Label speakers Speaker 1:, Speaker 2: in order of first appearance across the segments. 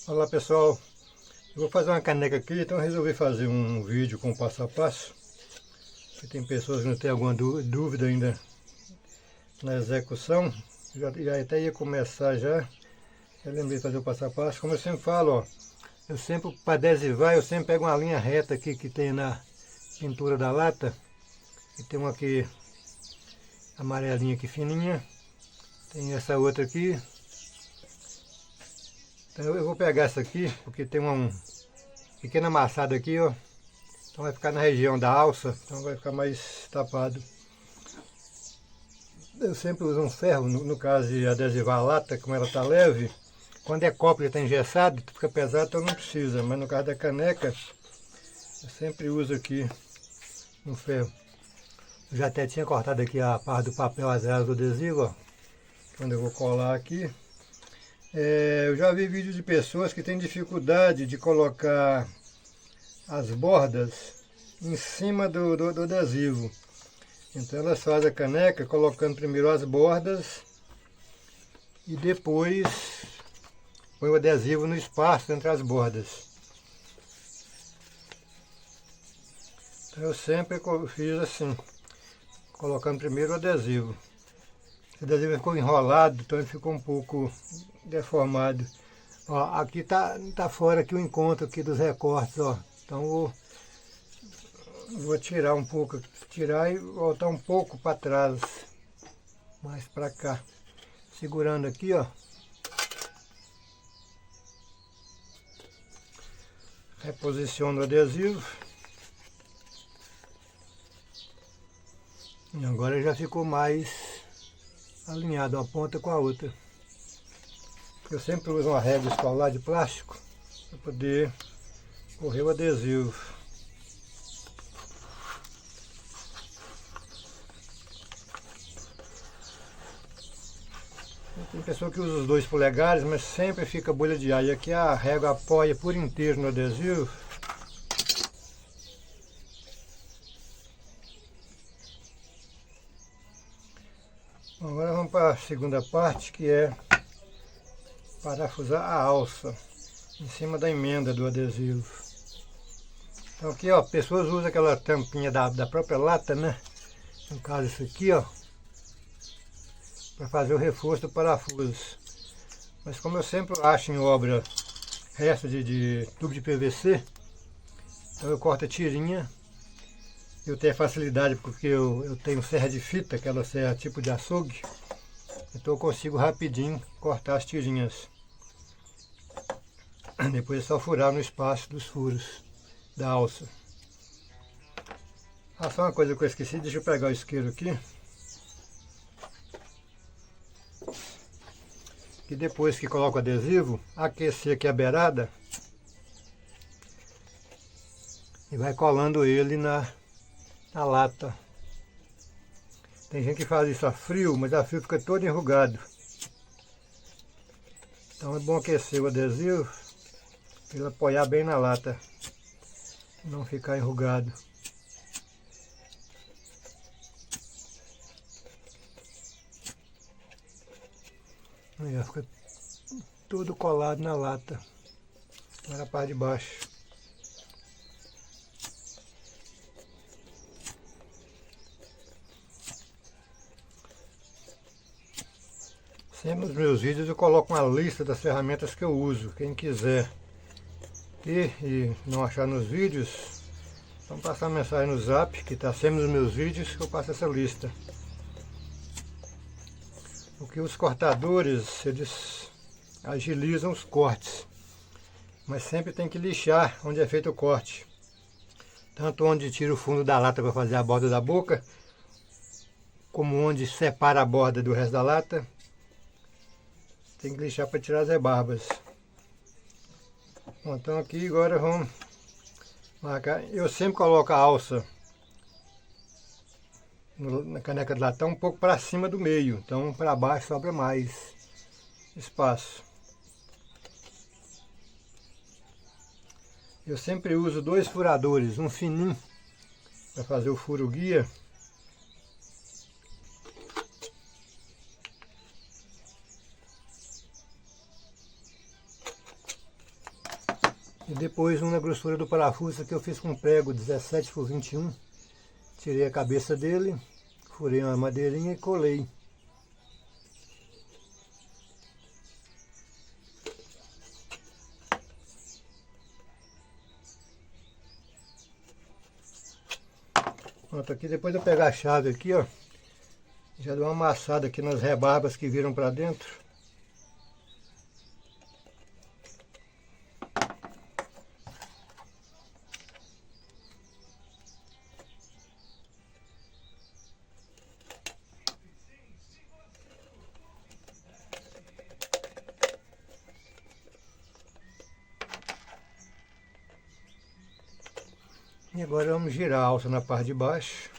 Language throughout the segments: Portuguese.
Speaker 1: Olá pessoal, eu vou fazer uma caneca aqui, então eu resolvi fazer um vídeo com passo a passo. Porque tem pessoas que não têm alguma dúvida ainda na execução. Já até ia começar já. Eu lembrei de fazer o passo a passo. Como eu sempre falo, ó, eu sempre, para adesivar, eu sempre pego uma linha reta aqui que tem na pintura da lata. E tem uma aqui amarelinha aqui fininha. Tem essa outra aqui. Então eu vou pegar essa aqui, porque tem uma pequena amassada aqui, ó. Então vai ficar na região da alça, então vai ficar mais tapado. Eu sempre uso um ferro, no caso de adesivar a lata, como ela está leve. Quando é copo e está engessado, fica pesado, então não precisa. Mas no caso da caneca, eu sempre uso aqui no ferro. Eu já até tinha cortado aqui a parte do papel atrás do adesivo, ó. Quando eu vou colar aqui. Eu já vi vídeos de pessoas que têm dificuldade de colocar as bordas em cima do adesivo. Então elas fazem a caneca colocando primeiro as bordas e depois põe o adesivo no espaço entre as bordas. Então eu sempre fiz assim, colocando primeiro o adesivo. O adesivo ficou enrolado, então ele ficou um pouco deformado. Ó, aqui tá fora aqui o encontro aqui dos recortes, ó. Então vou tirar um pouco, tirar e voltar um pouco para trás, mais para cá, segurando aqui, ó. Reposiciono o adesivo. E agora já ficou mais alinhado uma ponta com a outra. Eu sempre uso uma régua escolar de plástico para poder correr o adesivo. Tem pessoa que usa os 2 polegares, mas sempre fica bolha de ar. E aqui a régua apoia por inteiro no adesivo. Bom, agora vamos para a segunda parte, que é parafusar a alça em cima da emenda do adesivo. Então aqui, ó, pessoas usam aquela tampinha da própria lata, né? No caso isso aqui, ó, para fazer o reforço do parafuso. Mas como eu sempre acho em obra resto de tubo de PVC, então eu corto a tirinha. Eu tenho facilidade porque eu tenho serra de fita, aquela serra tipo de açougue, então eu consigo rapidinho cortar as tirinhas. Depois é só furar no espaço dos furos da alça. Ah, só uma coisa que eu esqueci, deixa eu pegar o isqueiro aqui. E depois que coloco o adesivo, aquecer aqui a beirada e vai colando ele na lata. Tem gente que faz isso a frio, mas a frio fica todo enrugado. Então é bom aquecer o adesivo para ele apoiar bem na lata, não ficar enrugado. Aí, ó, fica tudo colado na lata, na parte de baixo. Sempre nos meus vídeos eu coloco uma lista das ferramentas que eu uso. Quem quiser e não achar nos vídeos, então passar uma mensagem no zap, que está sempre nos meus vídeos, que eu passo essa lista. Porque os cortadores, eles agilizam os cortes, mas sempre tem que lixar onde é feito o corte. Tanto onde tira o fundo da lata para fazer a borda da boca, como onde separa a borda do resto da lata. Tem que lixar para tirar as rebarbas. Bom, então aqui agora vamos marcar. Eu sempre coloco a alça na caneca de latão um pouco para cima do meio. Então para baixo sobra mais espaço. Eu sempre uso 2 furadores, um fininho para fazer o furo guia. E depois um na grossura do parafuso que eu fiz com prego 17 por 21. Tirei a cabeça dele, furei uma madeirinha e colei. Pronto, aqui depois eu pegar a chave aqui, ó, já dou uma amassada aqui nas rebarbas que viram para dentro. E agora vamos girar a alça na parte de baixo.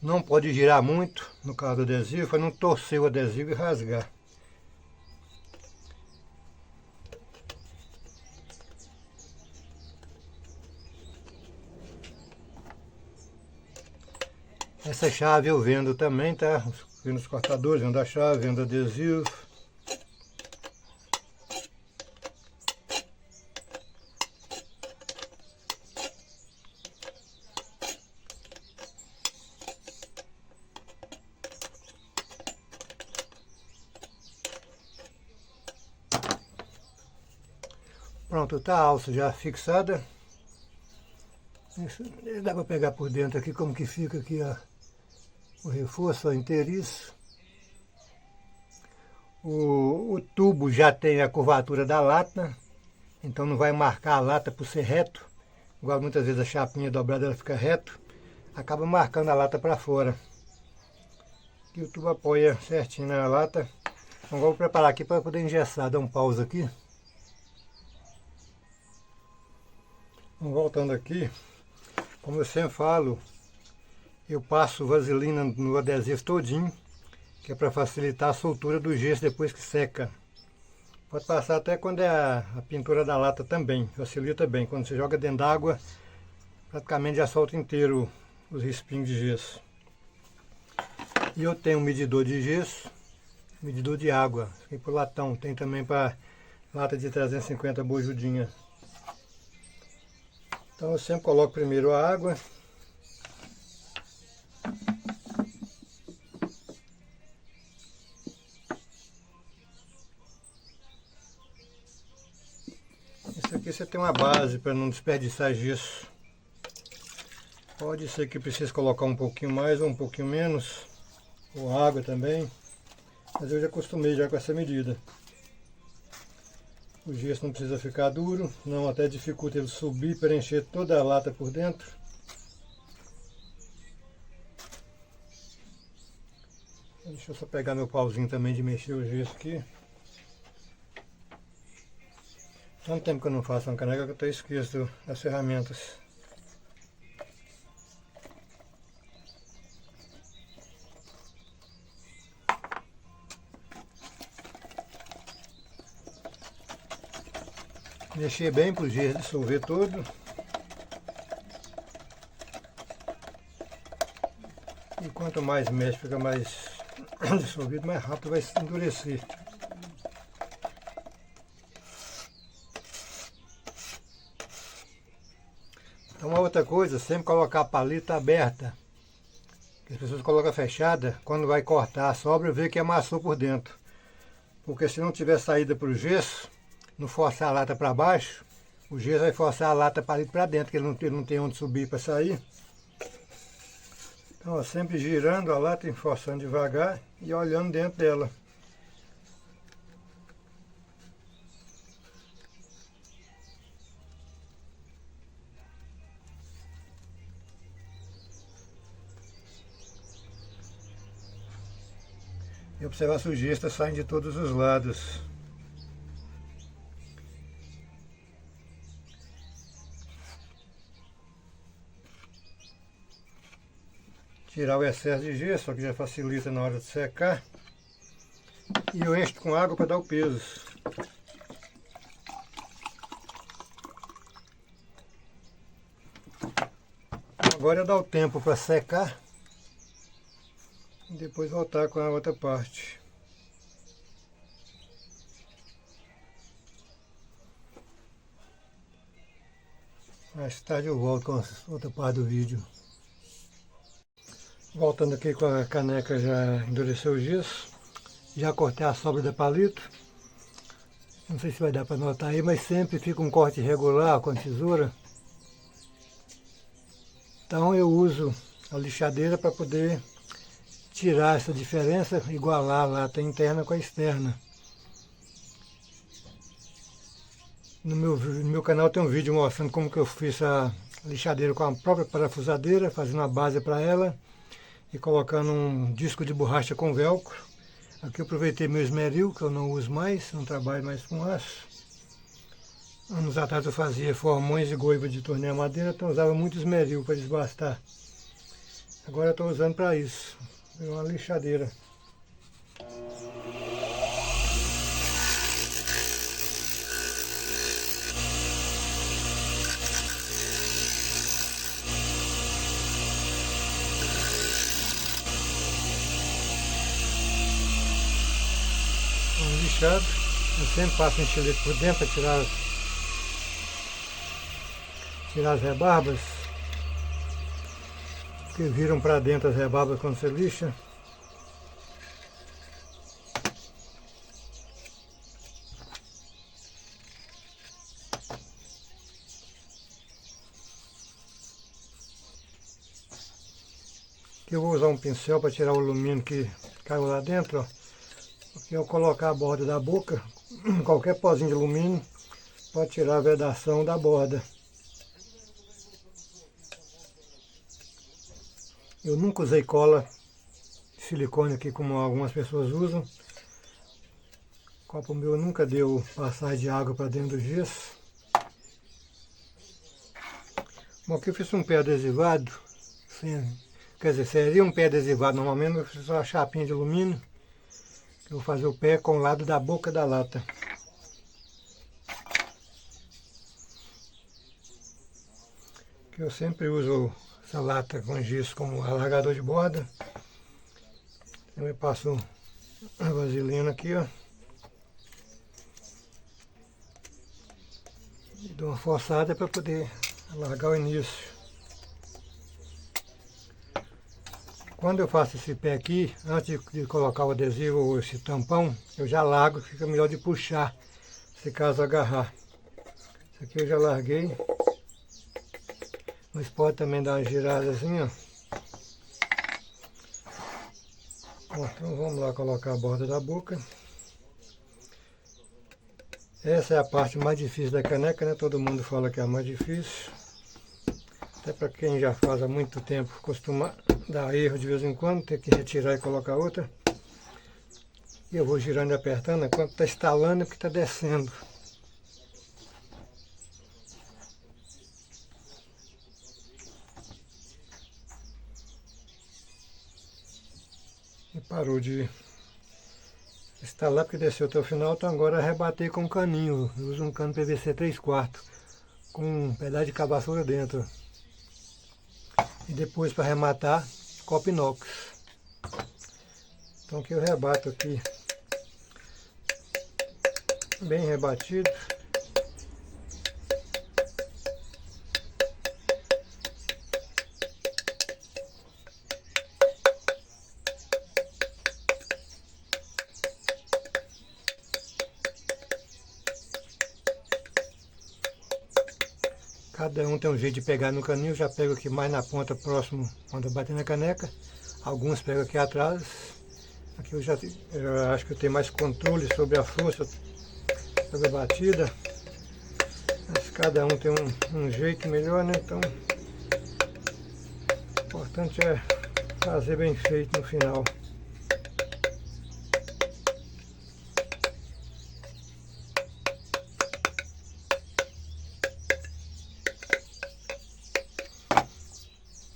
Speaker 1: Não pode girar muito, no caso do adesivo, para não torcer o adesivo e rasgar. Essa chave eu vendo também, tá? Vendo os cortadores, vendo a chave, vendo adesivo. Pronto, tá a alça já fixada. Isso, dá para pegar por dentro aqui como que fica aqui o reforço, ó, inteiriço. O tubo já tem a curvatura da lata, então não vai marcar a lata por ser reto. Igual muitas vezes a chapinha dobrada ela fica reto, acaba marcando a lata para fora. E o tubo apoia certinho na lata. Então vou preparar aqui para poder engessar, dar um pausa aqui. Então, voltando aqui, como eu sempre falo, eu passo vaselina no adesivo todinho, que é para facilitar a soltura do gesso depois que seca. Pode passar até quando é a pintura da lata também, facilita bem. Quando você joga dentro d'água, praticamente já solta inteiro os rispinhos de gesso. E eu tenho um medidor de gesso, medidor de água, aqui para latão, tem também para lata de 350 bojudinha. Então eu sempre coloco primeiro a água. Isso aqui você tem uma base para não desperdiçar gesso. Pode ser que precise colocar um pouquinho mais ou um pouquinho menos, ou água também, mas eu já acostumei já com essa medida. O gesso não precisa ficar duro, não até dificulta ele subir para encher toda a lata por dentro. Deixa eu só pegar meu pauzinho também de mexer o gesso aqui. Tanto tempo que eu não faço uma caneca que eu até esqueço das ferramentas. Mexer bem para o gesso dissolver todo. E quanto mais mexe, fica mais dissolvido, mais rápido vai se endurecer. Então, uma outra coisa, sempre colocar a paleta aberta. As pessoas colocam fechada, quando vai cortar a sobra, vê que amassou por dentro. Porque se não tiver saída para o gesso, não forçar a lata para baixo, o gesso vai forçar a lata para ali para dentro, que ele não tem onde subir para sair. Então, ó, sempre girando a lata e forçando devagar e olhando dentro dela. E observar se o gesso está saindo de todos os lados. Tirar o excesso de gesso, que já facilita na hora de secar. E eu encho com água para dar o peso. Agora eu dou o tempo para secar. E depois voltar com a outra parte. Mais tarde eu volto com a outra parte do vídeo. Voltando aqui com a caneca, já endureceu o gesso. Já cortei a sobra da palito. Não sei se vai dar para notar aí, mas sempre fica um corte irregular com a tesoura. Então eu uso a lixadeira para poder tirar essa diferença, igualar a lata interna com a externa. No meu canal tem um vídeo mostrando como que eu fiz a lixadeira com a própria parafusadeira, fazendo uma base para ela e colocando um disco de borracha com velcro. Aqui eu aproveitei meu esmeril, que eu não uso mais, não trabalho mais com aço. Anos atrás eu fazia formões e goiva de torneira madeira, então eu usava muito esmeril para desbastar. Agora eu estou usando para isso, é uma lixadeira. Lixado, eu sempre passo um estilete por dentro para tirar as rebarbas, que viram para dentro as rebarbas quando você lixa. Aqui eu vou usar um pincel para tirar o alumínio que caiu lá dentro, ó. Porque eu colocar a borda da boca, qualquer pozinho de alumínio pode tirar a vedação da borda. Eu nunca usei cola de silicone aqui como algumas pessoas usam. O copo meu nunca deu passagem de água para dentro do gesso. Bom, aqui eu fiz um pé adesivado. Quer dizer, seria um pé adesivado normalmente, eu fiz uma chapinha de alumínio. Eu vou fazer o pé com o lado da boca da lata. Que eu sempre uso essa lata com gesso como alargador de borda. Eu passo a vaselina aqui, ó. E dou uma forçada para poder alargar o início. Quando eu faço esse pé aqui, antes de colocar o adesivo ou esse tampão, eu já largo, fica melhor de puxar, se caso agarrar. Esse aqui eu já larguei. Mas pode também dar uma girada assim, ó. Bom, então vamos lá colocar a borda da boca. Essa é a parte mais difícil da caneca, né? Todo mundo fala que é a mais difícil. Até para quem já faz há muito tempo, costuma dar erro de vez em quando, ter que retirar e colocar outra. E eu vou girando e apertando, enquanto está estalando é porque está descendo. E parou de estalar porque desceu até o final, então agora arrebatei com um caninho. Eu uso um cano PVC 3/4 com um pedaço de cabaçura dentro. E depois, para arrematar, copo inox. Então aqui eu rebato aqui, bem rebatido. Cada um tem um jeito de pegar no caninho, já pego aqui mais na ponta, próximo, quando eu bater na caneca. Alguns pegam aqui atrás. Aqui eu acho que eu tenho mais controle sobre a força, sobre a batida. Mas cada um tem um jeito melhor, né? Então, o importante é fazer bem feito no final.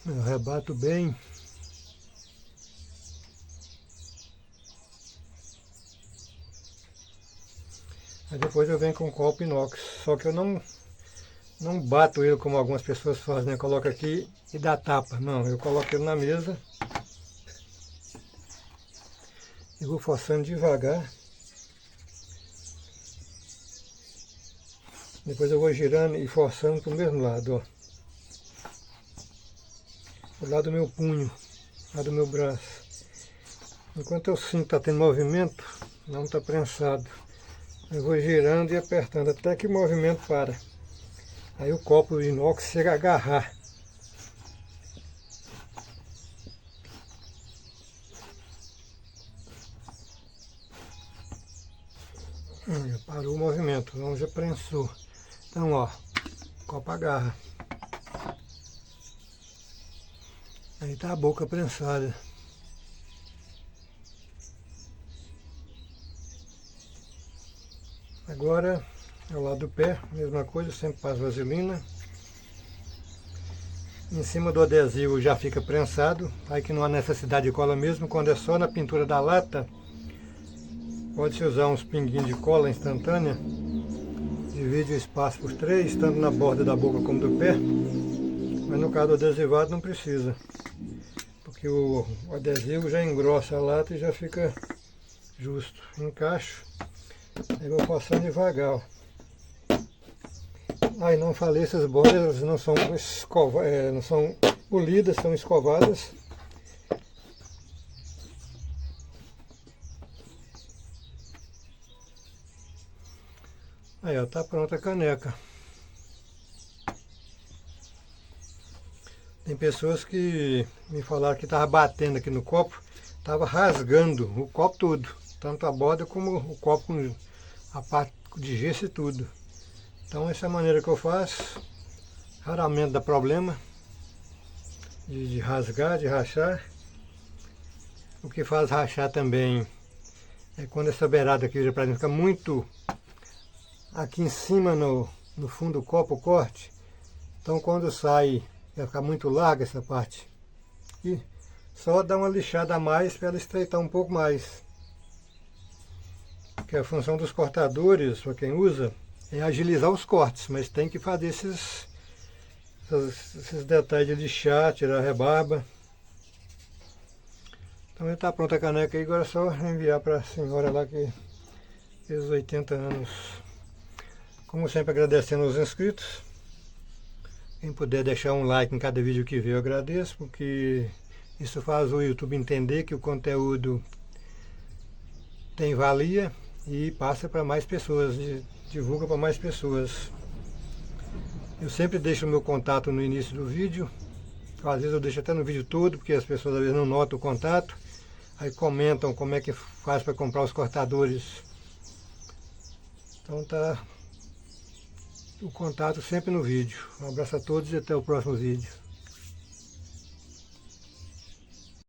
Speaker 1: Eu rebato bem. Aí depois eu venho com o copo inox. Só que eu não bato ele como algumas pessoas fazem, né? Coloca aqui e dá tapa. Não, eu coloco ele na mesa. E vou forçando devagar. Depois eu vou girando e forçando para o mesmo lado, ó. Do lado do meu punho, do lado do meu braço. Enquanto eu sinto que está tendo movimento, não está prensado. Eu vou girando e apertando até que o movimento para. Aí o copo de inox chega a agarrar. Já parou o movimento, não já prensou. Então, ó, o copo agarra. Aí tá a boca prensada. Agora, ao lado do pé, mesma coisa, sempre passo vaselina. Em cima do adesivo já fica prensado, aí que não há necessidade de cola mesmo. Quando é só na pintura da lata, pode-se usar uns pinguinhos de cola instantânea. Divide o espaço por 3, tanto na borda da boca como do pé. Mas no caso do adesivado não precisa, porque o adesivo já engrossa a lata e já fica justo. Encaixo, aí vou passando devagar, ó. Aí não falei, essas bordas não são não são polidas, são escovadas. Aí, ó, tá pronta a caneca. Tem pessoas que me falaram que estava batendo aqui no copo, estava rasgando o copo todo, tanto a borda como o copo com a parte de gesso e tudo. Então essa é a maneira que eu faço, raramente dá problema de rasgar, de rachar. O que faz rachar também é quando essa beirada aqui já fica muito aqui em cima no fundo do copo, o corte. Então quando sai, vai ficar muito larga essa parte. E só dá uma lixada a mais para ela estreitar um pouco mais. Porque a função dos cortadores, para quem usa, é agilizar os cortes, mas tem que fazer esses detalhes de lixar, tirar a rebarba. Então está pronta a caneca aí, agora é só enviar para a senhora lá que fez 80 anos. Como sempre, agradecendo aos inscritos. Quem puder deixar um like em cada vídeo que vê, eu agradeço, porque isso faz o YouTube entender que o conteúdo tem valia e passa para mais pessoas, divulga para mais pessoas. Eu sempre deixo o meu contato no início do vídeo, às vezes eu deixo até no vídeo todo, porque as pessoas às vezes não notam o contato, aí comentam como é que faz para comprar os cortadores. Então tá o contato sempre no vídeo. Um abraço a todos e até o próximo vídeo.